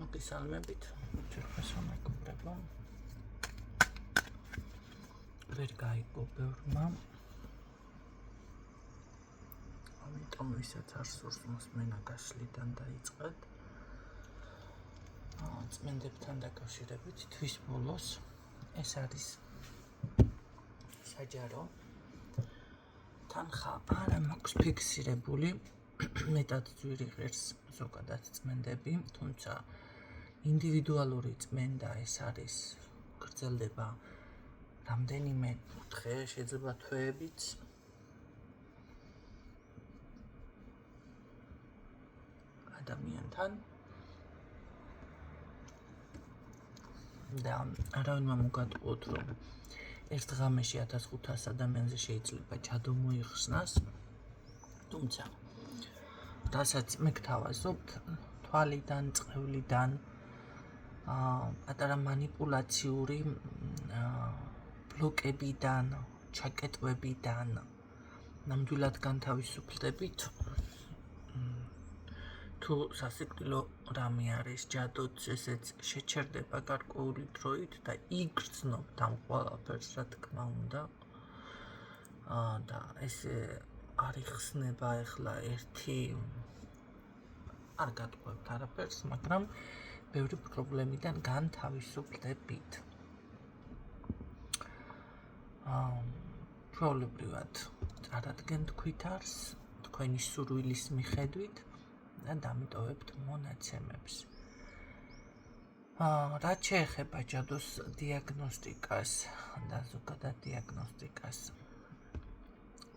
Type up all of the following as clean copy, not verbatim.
მოგესალმებით. ჯერხეს ამეკუბრება. ვერ გაიგო ბევრმა. ამიტომ ვისაც არ სურს მოსმენა გაშლიდან დაიწყეთ. წმენდებთან დაკავშირებით თვის ბოლოს ეს არის საჯარო. თანხა არ მაქვს ფიქსირებული. მეტად ძვირი ღირს ზოგადად წმენდები, თუმცა ინდივიდუალური წმენდა ეს არის გრძელდება რამდენიმე დღე, შეიძლება თვეებიც. ადამიანთან და არავინმა მოგატყუოთ, რომ ერთ ღამეში 1500 ადამიანზე შეიძლება ჯადო მოიხსნას, თუმცა რასაც მე გთავაზობთ თვალიდან, წყევლიდან, პატარა მანიპულაციური ბლოკებიდან, ჩაკეტვებიდან ნამდვილად განთავისუფლდებით. თუ სასიკვდილო რამე არის ჯადოც, ესეც შეჩერდება გარკვეული დროით და იგრძნობთ ამ ყველაფერს, რა თქმა უნდა. და ესე არ იხსნება ახლა ერთი არ გატყუებთ არაფერს, მაგრამ ბევრი პრობლემიდან განთავისუფლდებით. ჩვეულებრივად წარადგენთ ქვითარს თქვენი სურვილის მიხედვით და დამიტოვებთ მონაცემებს. რაც შეეხება ჯადოს დიაგნოსტიკას და ზოგადად დიაგნოსტიკას,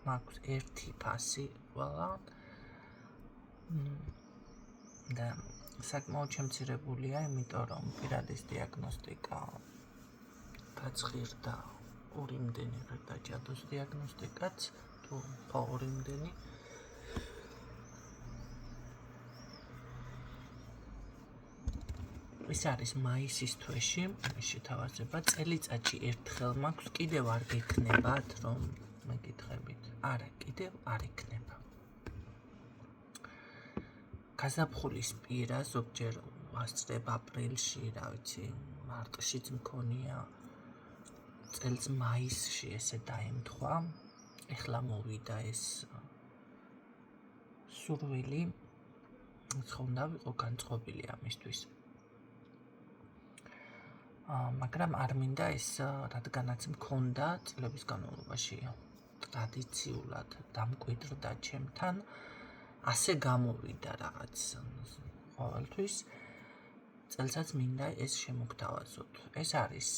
მაქვს ერთი ფასი ყველა და საკმაოდ შემცირებულია, იმიტომ რომ პირადის დიაგნოსტიკა გაცხირდა 2 იმდენი ღირდა ჯადოს დიაგნოსტიკაც, თუ ხო 2 იმდენი. ეს არის მაისის თვეში, შეთავაზება წელიწადში ერთხელ მაქვს, კიდევ არ გექნებათ, რომ მეკითხებით. არა, კიდევ არ იქნება. გაზაფხულის პირა ზოგჯერ ვასწრებ აპრილში, რა ვიცი, მარტშიც მქონია, წელს მაისში ესე დაემთხვა. ეხლა მოვიდა ეს სურვილი, ხონდა ვიყო განწყობილი ამისთვის. მაგრამ არ მინდა ეს, რადგანაც მქონდა წლების განმავლობაში ტრადიციულად დამკვიდრდა ჩემთან, ასე გამოვიდა რაღაც ყოველთვის. წელსაც მინდა ეს შემოგთავაზოთ. ეს არის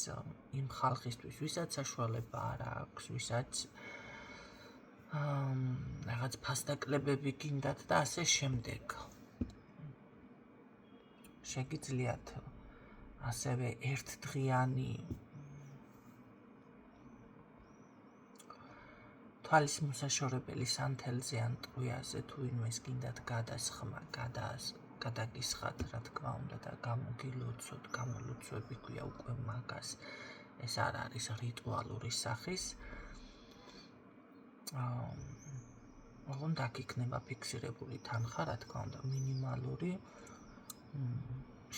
იმ ხალხისთვის, ვისაც საშუალება არ აქვს, ვისაც რაღაც ფასდაკლებები გინდათ და ასე შემდეგ. შეგიძლიათ ასევე ერთდღიანი თვალის მოსაშორებელი სანთელზე ან ტყვიაზე თუ ვინმეს გინდათ გადასხმა, გადაგისხათ, რა თქმა უნდა და გამოგილოცოთ, გამოლოცვები ქვია უკვე მაგას. ეს არ არის რიტუალური სახის. ოღონდ აქ იქნება ფიქსირებული თანხა, რა თქმა უნდა, მინიმალური.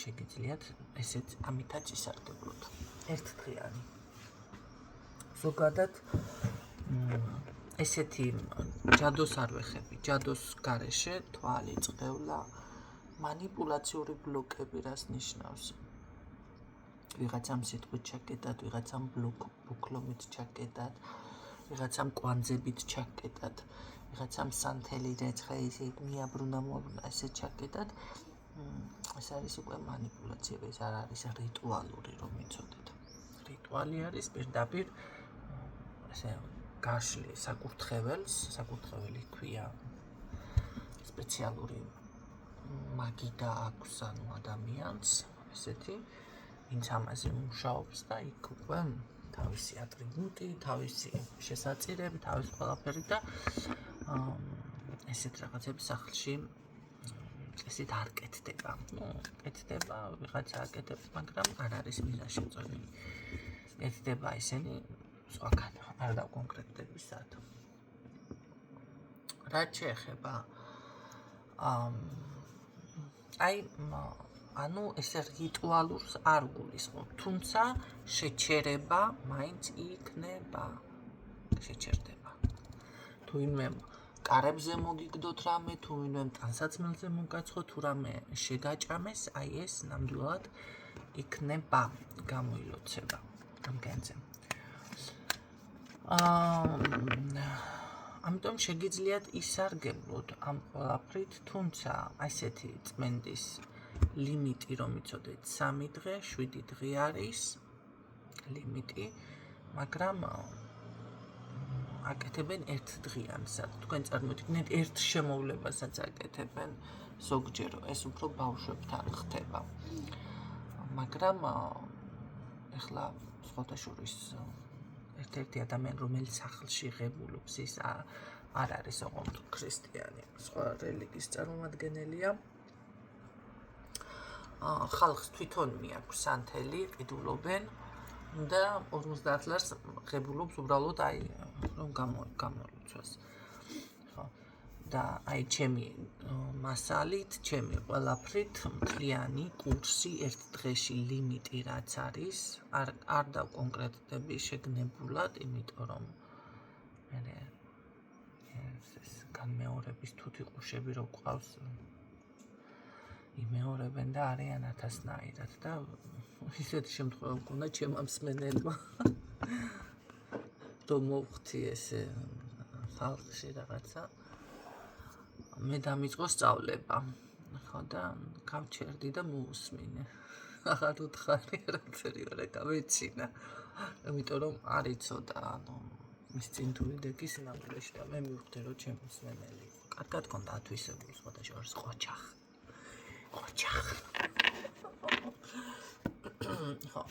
შეგიძლიათ ესეც ამითაც ისარგებლოთ. ერთდღიანი. ზოგადად ესეთი ჯადოს არ ვეხები. ჯადოს გარეშე თვალი, წყევლა, მანიპულაციური ბლოკები რას ნიშნავს? ვიღაცამ სიტყვით ჩაკეტად, ვიღაცამ ბუქლომით ჩაკეტად, ვიღაცამ კვანძებით ჩაკეტად, ვიღაცამ სანთელი რეცხა ისე მიაბრუნა, ესე ჩაკეტად. ეს არის უკვე მანიპულაცია, ეს არ არის რიტუალური, რომ იცოდეთ. რიტუალი არის პირდაპირ ესე გაშლი საკურთხეველს, საკურთხეველი ქვია სპეციალური მაგიდა აქვს ანუ ადამიანს, ესეთი, ვინც ამაზე მუშაობს და იქ უკვე თავისი ატრიბუტი, თავისი შესაწირები, თავისი ყველაფერი და ესეთ რაღაცების სახლში ესეთ არ კეთდება. კეთდება, ვიღაცა აკეთებს, მაგრამ არ არის მიზანშეწონილი. კეთდება ისინი სხვაგან, არ დავკონკრეტდებისად. რაც შეეხება ანუ ესე რიტუალურს არ გულისხმობ, თუმცა შეჩერება მაინც იქნება. შეჩერდება. თუ ვინმე კარებზე მოგიგდოთ რამე, თუ ვინმე ტანსაცმელზე მოგაცხოთ, თუ რამე შეგაჭამეს, აი ეს ნამდვილად იქნება გამოილოცება ამ განზე. ამიტომ შეგიძლიათ ისარგებლოთ ამ ყველაფრით, თუმცა ასეთი წმენდის ლიმიტი რომ იცოდეთ 3 დღე, 7 დღე არის ლიმიტი, მაგრამ აკეთებენ ერთდღიანსაც. თქვენ წარმოიდგინეთ ერთ შემოვლებასაც აკეთებენ ზოგჯერ, ეს უფრო ბავშვებთან ხდება. მაგრამ ეხლა სხვადასხვის ერთ-ერთი ადამიანი, რომელიც სახლში ღებულობს, ის არ არის ოღონდ ქრისტიანი, სხვა რელიგიის წარმომადგენელია. ხალხს თვითონ მიაქვს სანთელი, ყიდულობენ და 50 ლარს ღებულობს უბრალოდ აი რომ გამოლოცვას. ხო. და აი ჩემი მასალით, ჩემი ყველაფრით მთლიანი კურსი ერთ დღეში ლიმიტი რაც არის, არ დავკონკრეტდები შეგნებულად, იმიტომ რომ მე ეს განმეორების თუთიყუშები რო ყავს იმეორებენ და არიან 1000-ნაირად და ისეთი შემთხვევა მქონდა ჩემმა მსმენელმა რომ მოვხდი ესე ხალხში რაღაცა მე დამიწყო სწავლება ხო და გავჩერდი და მოусმინე აღარ უთხარი არაფერი არა გავეცინა იმიტომ რომ არ იცოდა ანუ მის წინ თუ ვიდექის ნამდვილში და მე მივხვდი რომ ჩემი მსმენელი კარგად გქონდა ათვისებული სხვადასხვა ყოჩახ ხო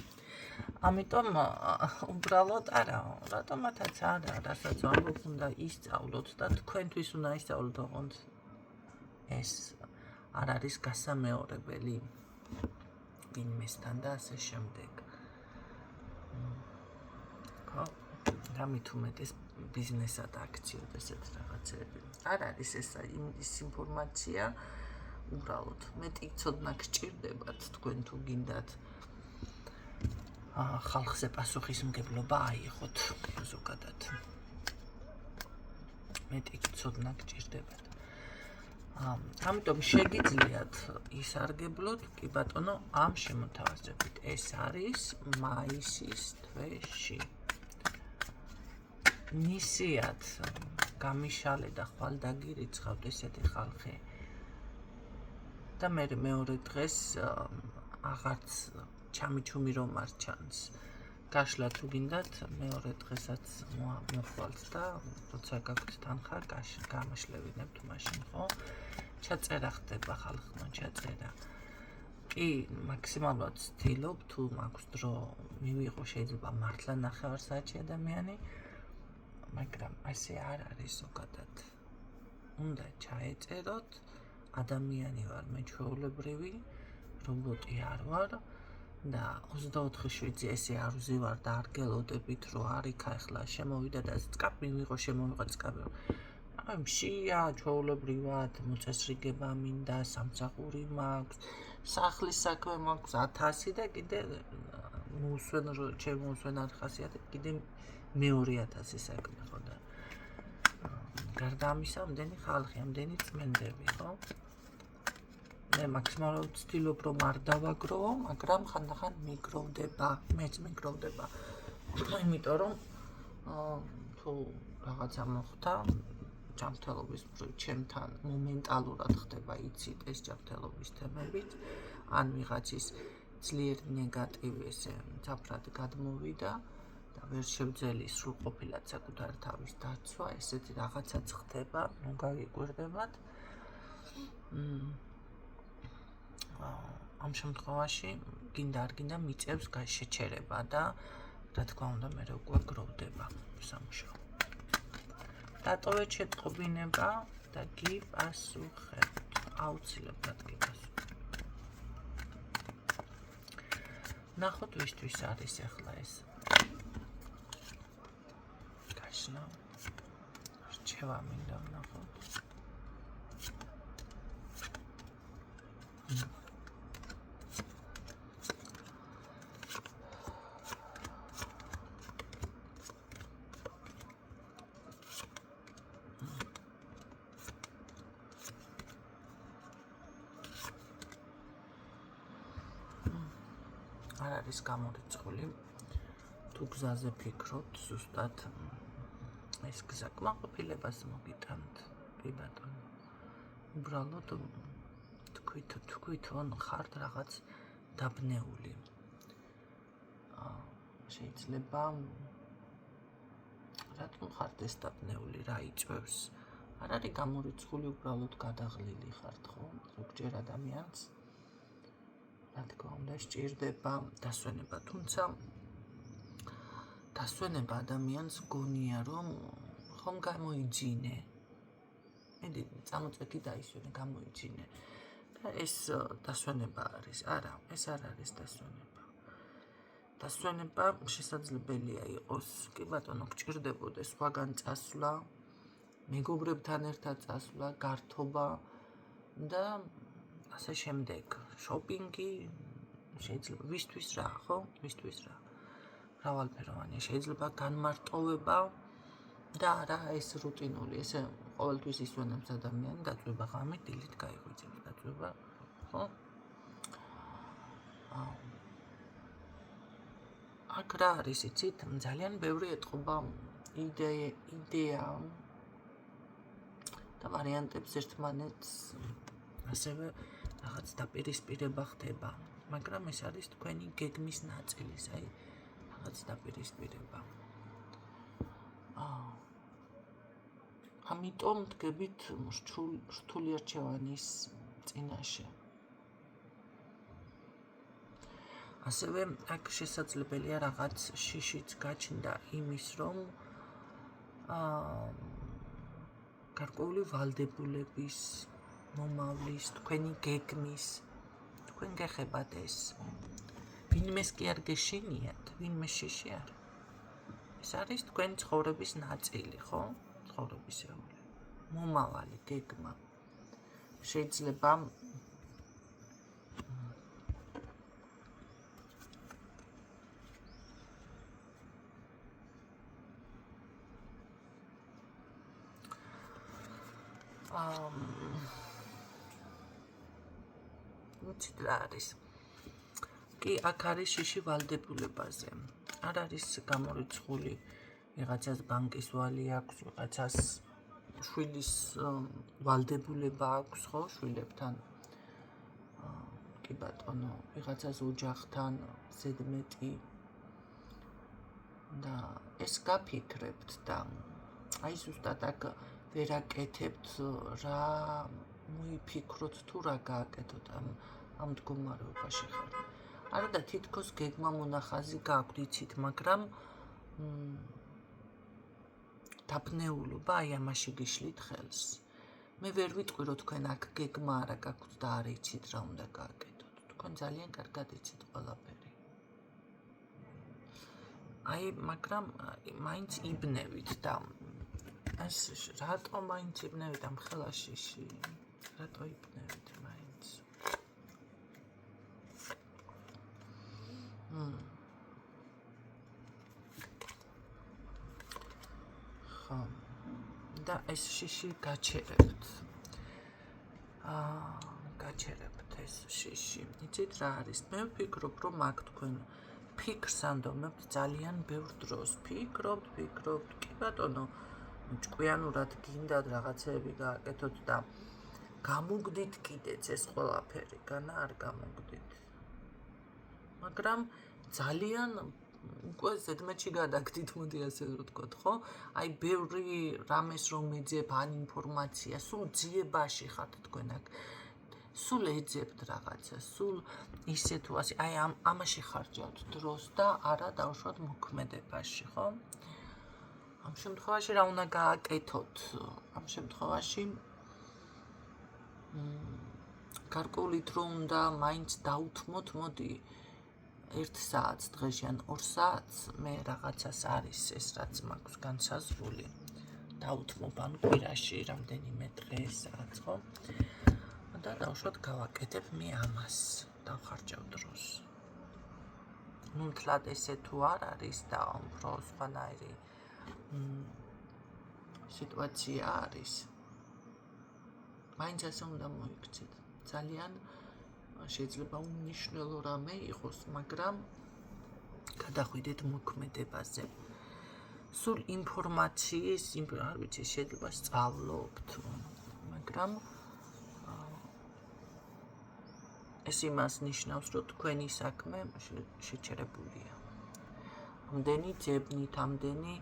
ამიტომ უბრალოდ არა რატომათაც არა რასაც ამბობ უნდა ისწავლოთ და თქვენთვის უნდა ისწავლოთ ოღონდ ეს არ არის გასამეორებელი ვინმესთან და ასე შემდეგ ხო და მით უმეტეს ბიზნესად აქციოდ ესეთ რაღაცები არ არის ეს ის ინფორმაცია უბრალოდ მეტი ცოდნა გჭირდებათ თქვენ თუ გინდათ ხალხზე პასუხისმგებლობა აიღოთ ზოგადად მეტი ცოდნა გჭირდებათ ამიტომ შეგიძლიათ ისარგებლოთ კი ბატონო ამ შემოთავაზებით ეს არის მაისის თვეში ნისიათ გამიშალე და ხვალ დაგირიცხავთ ესეთი ხალხი და მე მეორე დღეს აღარც ჩამიჩუმი რომ არ ჩანს გაშლა თუ გინდათ მეორე დღესაც მოხვალთ და როცა გაქვთ თანხა გამაშლევინებთ მაშინ ხო ჩაწერა ხდება ხალხმა ჩაწერა კი მაქსიმალურად ვცდილობ თუ მაქვს დრო მივიღო შეიძლება მართლა 9 საათი ადამიანი მაგრამ ასე არ არის ზოგადად უნდა ჩაეწეროთ ადამიანი ვარ მე ჩვეულებრივი რობოტი არ ვარ და 24/7 ესე არ ვზივარ და არ გელოდებით რომ არიქა ახლა შემოვიდა და სკაპ მივიღო შემოვიღო სკაპი აი მშია ჩვეულებრივად მოწესრიგება მინდა სამსახური მაქვს სახლის საქმე მაქვს 1000 და კიდე მოусვენ ჩემ მოусვენ არ ხასიათებ კიდე მე 2000 საქმე ხო და გარდა ამისა ამდენი ხალხი ამდენი წმენდები ხო მე მაქსიმალურად ვცდილობ რომ არ დავაგროვო, მაგრამ ხანდახან მიგროვდება, მეც მიგროვდება. იმიტომ რომ თუ რაღაცა მოხდა, ჯანმრთელობის ჩემთან მომენტალურად ხდება იცით ეს ჯანმრთელობის თემებით, ან ვიღაცის ძლიერ ნეგატივი ესე ძაფრად გადმოვიდა და ვერ შევძელი სრულყოფილად საკუთარ თავის დაცვა, ესეთი რაღაცაც ხდება, ნუ გაგიკვირდებათ. ამ შემთხვევაში გინდა არ გინდა მიწევს შეჩერება და რა თქმა უნდა მე უკვე გროვდება სამუშაო. დატოვეთ შეტყობინება და გიპასუხებთ. აუცილებლად გიპასუხებთ. ნახოთ ვისთვის არის ახლა ეს. გაშნა. რჩევა მინდა ნახოთ. არ არის გამორიცხული. თუ გზაზე ფიქრობთ, ზუსტად ეს გზა კმაყოფილებას მოგიტანთ, კი ბატონო. უბრალოდ თქვით ხართ რაღაც დაბნეული. შეიძლება რატომ ხართ ეს დაბნეული, რა იწვევს? არ არის გამორიცხული, უბრალოდ გადაღლილი ხართ, ხო? ზოგჯერ ადამიანს რა თქმა უნდა სჭირდება დასვენება, თუმცა დასვენება ადამიანს გონია რომ ხომ გამოიძინე. მედი წამოწექი დაისვენე, გამოიძინე. და ეს დასვენება არის. არა, ეს არ არის დასვენება. დასვენება შესაძლებელია იყოს, კი ბატონო, გჭირდებოდეს სხვაგან წასვლა, მეგობრებთან ერთად წასვლა, გართობა და ასე შემდეგ. შოპინგი შეიძლება ვისთვის რა, ხო? ვისთვის რა. მრავალფეროვანია, შეიძლება განმარტოვება და არა ეს რუტინული, ესე ყოველთვის ისვენებს ადამიანი, დაწვება ღამით, დილით გაიღვიძებს, დაწვება, ხო? აქ რა არის, იცით, ძალიან ბევრი ეტყობა იდეა და ვარიანტებს ერთმანეთს ასევე რაღაც დაპირისპირება ხდება, მაგრამ ეს არის თქვენი გეგმის ნაწილი, აი რაღაც დაპირისპირება. ამიტომ დგებით რთული არჩევანის წინაშე. ასევე აქ შესაძლებელია რაღაც შიშიც გაჩნდა იმის, რომ გარკვეული ვალდებულების, მომავლის, თქვენი გეგმის, თქვენ გეხებათ ეს. ვინმეს კი არ გეშინიათ, ვინმე შიში არ. ეს არის თქვენი ცხოვრების ნაწილი, ხო? ცხოვრებისეული. მომავალი, გეგმა. შეიძლება უცით რა არის. კი, აქ არის შიში ვალდებულებაზე. არ არის გამორიცხული, ვიღაცას ბანკის ვალი აქვს, ვიღაცას შვილის ვალდებულება აქვს, ხო, შვილებთან. კი ბატონო, ვიღაცას ოჯახთან ზედმეტი და ეს გაფიქრებთ და აი ზუსტად აქ ვერ აკეთებთ რა მოიფიქროთ თუ რა გააკეთოთ ამ მდგომარეობაში ხარ. არა და თითქოს გეგმა მონახაზი გაქვთ, იცით, მაგრამ დაბნეულობა აი ამაში გიშლით ხელს. მე ვერ ვიტყვი რომ თქვენ აქ გეგმა არა გაქვთ და არ იცით რა უნდა გააკეთოთ. თქვენ ძალიან კარგად იცით ყველაფერი. აი, მაგრამ მაინც იბნევით და რატო მაინც იბნევით ამ ხელაშიში? რატო იბნევით მაინც? ხო. და ეს შიში გაჩერებთ. გაჩერებთ ეს შიში. იცით რა არის? მე ვფიქრობ, რომ აქ თქვენ ფიქრს ანდომებთ ძალიან ბევრ დროს. ფიქრობთ, კი ბატონო, ჭკვიანურად გინდათ რაღაცეები გააკეთოთ და გამოგდით კიდეც ეს ყველაფერი, განა არ გამოგდით. მაგრამ ძალიან უკვე ზედმეტში გადაგდით, მოდი ასე ვთქვათ, ხო? აი ბევრი რამეს რომ ეძებ, ან ინფორმაცია, სულ ძიებაში ხართ თქვენ აქ. სულ ეძებთ რაღაცა, სულ ისე თუ ასე, აი ამაში ხარჯავთ დროს და არა დავუშვათ მოქმედებაში, ხო? ამ შემთხვევაში რა უნდა გააკეთოთ? ამ შემთხვევაში გარკვეული დრო უნდა მაინც დაუთმოთ, მოდი 1 საათს დღეში ან 2 საათს მე რაღაცას არის ეს რაც მაქვს განსაზღვრული. დაუთმობ ან კვირაში რამდენიმე დღე საათს, ხო? და დავუშვათ გავაკეთებ მე ამას, დავხარჯავ დროს. ნუ თლად ესე თუ არ არის და უფრო სხვანაირი სიტუაცია არის. მაინც ასე უნდა მოიქცეთ. ძალიან შეიძლება უნიშნელო რამე იყოს, მაგრამ გადახვიდეთ მოქმედებაზე. სულ ინფორმაციის, არ ვიცი, შეიძლება სწავლობთ, მაგრამ ეს იმას ნიშნავს, რომ თქვენი საქმე შეჩერებულია. ამდენი ძებნით, ამდენი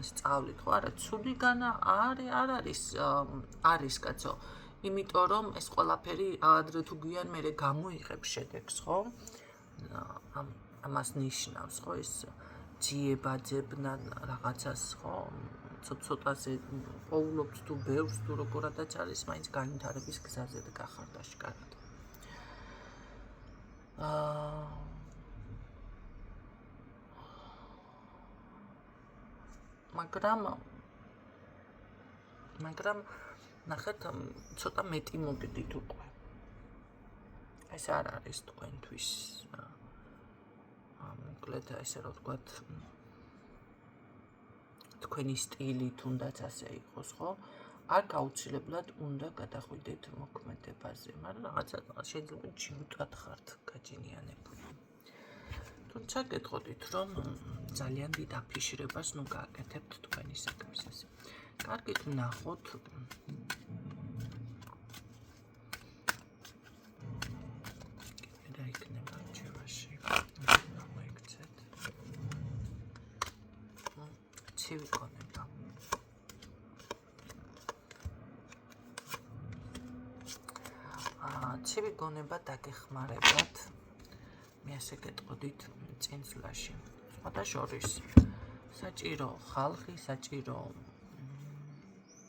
სწავლით, ხო არა, ცუდიგანა არ არის კაცო, იმიტომ რომ ეს ყველაფერი ადრე თუ გვიან მერე გამოიღებს შედეგს, ხო? ამას ნიშნავს, ხო, ეს ძიება, ძებნა რაღაცას, ხო? ცოტაზე პოულობთ თუ ბევრს თუ როგორადაც არის, მაინც განვითარების გზაზე გახართ აშკარად. მაგრამ ნახეთ, ცოტა მეტი მოგდით უკვე. ეს არ არის თქვენთვის მოკლედ ესე რომ ვთქვათ, თქვენი სტილი თუნდაც ასე იყოს, ხო? არ გაუცილებლად უნდა გადახვიდეთ მოქმედებაზე, მაგრამ რაღაცა შეიძლება ჯიუტად ხართ გაჯინიანებული. თუმცა გეტყოდით, რომ ძალიან დიდ აფიშირებას გააკეთებთ თქვენი საქმისას. კარგით ვნახოთ. რა იქნება არჩევაში? მოიქცეთ. ცივი გონება. ცივი გონება დაგეხმარებათ. მე ასე გეტყოდით წინსვლაში. სხვადასხვა საჭირო ხალხი, საჭირო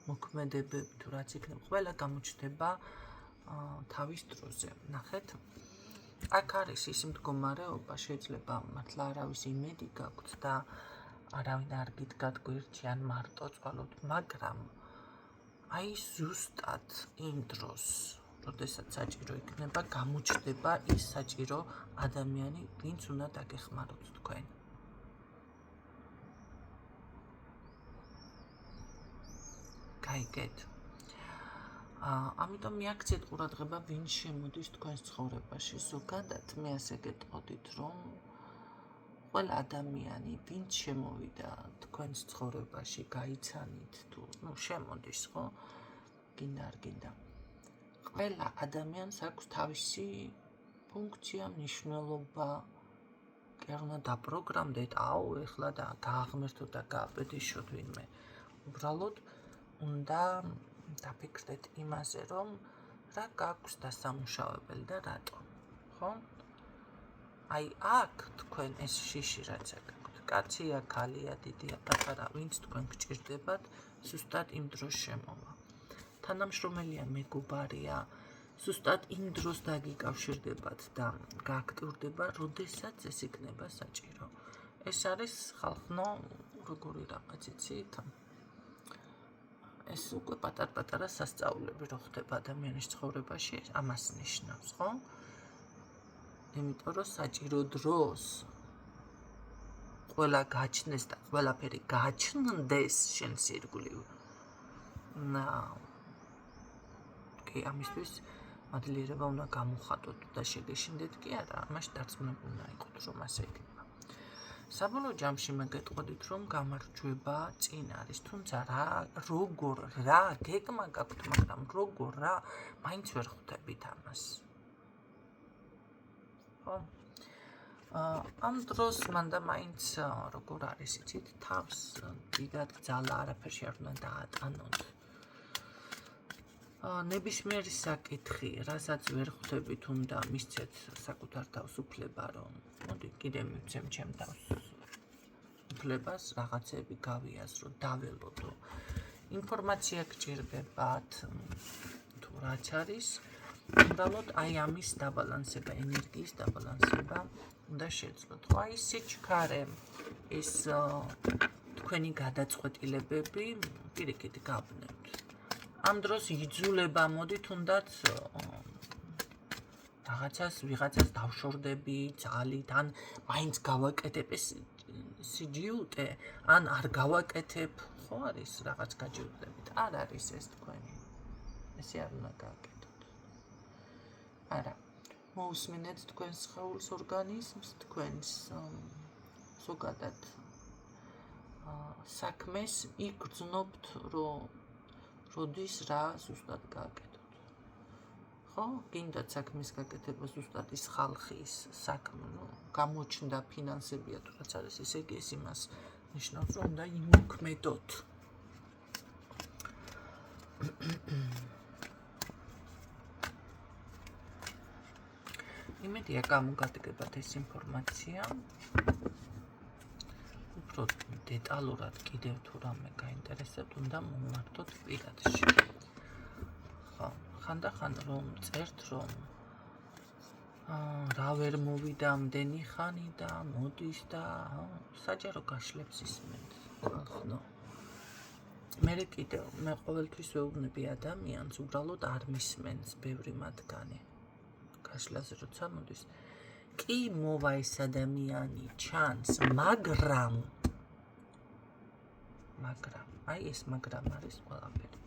მოქმედებები თუ რაც იქნება, ყველა გამოჩნდება თავის დროზე. ნახეთ, აქ არის ის მდგომარეობა, შეიძლება მართლა არავის იმედი გაქვთ და არავინ არ გიდგათ გვერდში ან მარტო წვალოთ, მაგრამ აი ზუსტად იმ დროს, როდესაც საჭირო იქნება, გამოჩნდება ის საჭირო ადამიანი, ვინც უნდა დაგეხმაროთ თქვენ. გაიგეთ? ამიტომ მიაქციეთ ყურადღება, ვინ შემოდის თქვენს ცხოვრებაში. ზოგადად მე ასე გეტყოდით, რომ ყველა ადამიანი, ვინც შემოვიდა თქვენს ცხოვრებაში, გაიცანით თუ შემოდის, ხო? გინდა არ გინდა. ყველა ადამიანს აქვს თავისი ფუნქცია, მნიშვნელობა. კი არ უნდა დაპროგრამდეთ, ეხლა და გააღმერთოთ და გააპეტიშოთ ვინმე. უბრალოდ უნდა დაფიქრდეთ იმაზე, რომ რა გაქვს დასამუშავებელი და რატო, ხო? აი აქ თქვენ ეს შიში რაც გაქვთ, კაცია, ქალია, დიდია, პატარა, ვინც თქვენ გჭირდებათ, ზუსტად იმ დროს შემოვა. თანამშრომელია, მეგობარია, ზუსტად იმ დროს დაგიკავშირდებათ და გააქტიურდება, როდესაც ეს იქნება საჭირო. ეს არის ხალხნო როგორი რაღაც იცით? ეს უკვე პატარ-პატარა სასწაულები რო ხდება ადამიანის ცხოვრებაში, ამას ნიშნავს, ხო? იმიტომ რომ საჭირო დროს ყველა გაჩნდეს და ყველაფერი გაჩნდეს შენს ირგვლივ. კი, ამისთვის მადლიერება უნდა გამოხატოთ და შეგეშინდეთ კი არა, ამაში დარწმუნებული უნდა იყოთ, რომ ასე იქნება. საბოლოო ჯამში მე გეტყოდით, რომ გამარჯვება წინ არის, თუმცა რა გეგმა გაქვთ, მაგრამ როგორ რა, მაინც ვერ ხვდებით ამას. ხო? ამ დროს მანდა მაინც როგორ არის, იცით, თავს დიდად ძალა არაფერში არ უნდა დაატანოთ. ნებისმიერი საკითხი, რასაც ვერ ხვდებით, უნდა მისცეთ საკუთარ თავს უფლება, რომ მოდი კიდე მივცემ ჩემ თავს უფლებას, რაღაცები გავიაზრო, დაველოდო. ინფორმაცია გჭირდებათ, თუ რაც არის, უბრალოდ აი ამის დაბალანსება, ენერგიის დაბალანსება უნდა შეძლოთ. ხო, აი სიჩქარე, ეს თქვენი გადაწყვეტილებები პირიქით გაბნევთ. ამ დროს იძულება მოდი თუნდაც ვიღაცას დავშორდები ძალით, ან მაინც გავაკეთებ ეს სიჯიუტე, ან არ გავაკეთებ, ხო არის რაღაც გაჯიუტებით. არ არის ეს თქვენი. ესე არ უნდა გააკეთოთ. არა. მოусმინეთ თქვენს სხეულის ორგანიზმს, თქვენს ზოგადად საქმეს იგრძნობთ, რომ როდის რა ზუსტად გააკეთოთ. ხო, გინდათ საქმის გაკეთება ზუსტად ის ხალხის საქმე, გამოჩნდა ფინანსებია თუ რაც არის, ესე იგი ეს იმას ნიშნავს, რომ უნდა იმოქმედოთ. იმედია გამოგადგებათ ეს ინფორმაცია. უფრო დეტალურად კიდევ თუ რამე გაინტერესებთ, უნდა მომმართოთ პირადში. ხო, ხანდახან რომ წერთ, რომ რა ვერ მოვიდა ამდენი ხანი და მოდის და საჯარო გაშლებს ისმენთ. ხო. მე ყოველთვის ვეუბნები ადამიანს, უბრალოდ არ მისმენს ბევრი მათგანი. გაშლაზე როცა მოდის, კი მოვა ეს ადამიანი ჩანს, მაგრამ აი ეს მაგრამ არის ყველაფერი.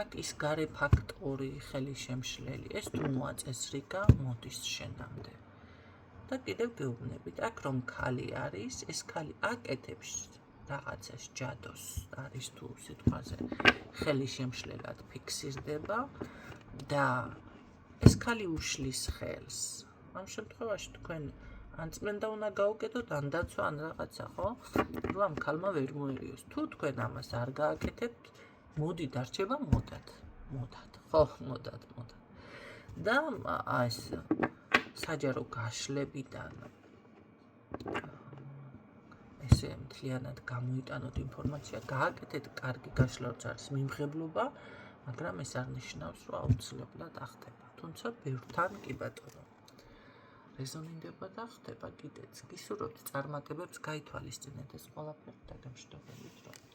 აქ ის გარე ფაქტორი, ხელი შემშლელი, ეს თუ მოაწესრიგა, მოდის შენამდე. და კიდევ გეუბნებით, აქ რომ ქალი არის, ეს ქალი აკეთებს რაღაცას ჯადოს, არის თუ სიტყვაზე ხელი შემშლელად ფიქსირდება და ეს ქალი უშლის ხელს. ამ შემთხვევაში თქვენ ან წმენდა უნდა გაუკეთოთ, ან დაცვა, ან რაღაცა, ხო? რომ ამ ქალმა ვერ მოერიოს. თუ თქვენ ამას არ გააკეთებთ, მოდით არჩება, მოდათ. ხო, მოდათ. და ეს საჯარო გაშლებიდან ესე მთლიანად გამოიტანოთ ინფორმაცია, გააკეთეთ კარგი გაშლა, როცა არის მიმღებლობა, მაგრამ ეს არ ნიშნავს, რომ აუცილებლად ახდება. თუმცა ბევრთან კი ბატონო რეზონირდება და ხდება კიდეც. გისურვებთ წარმატებებს, გაითვალისწინეთ ეს ყველაფერი და გამშვიდობებით.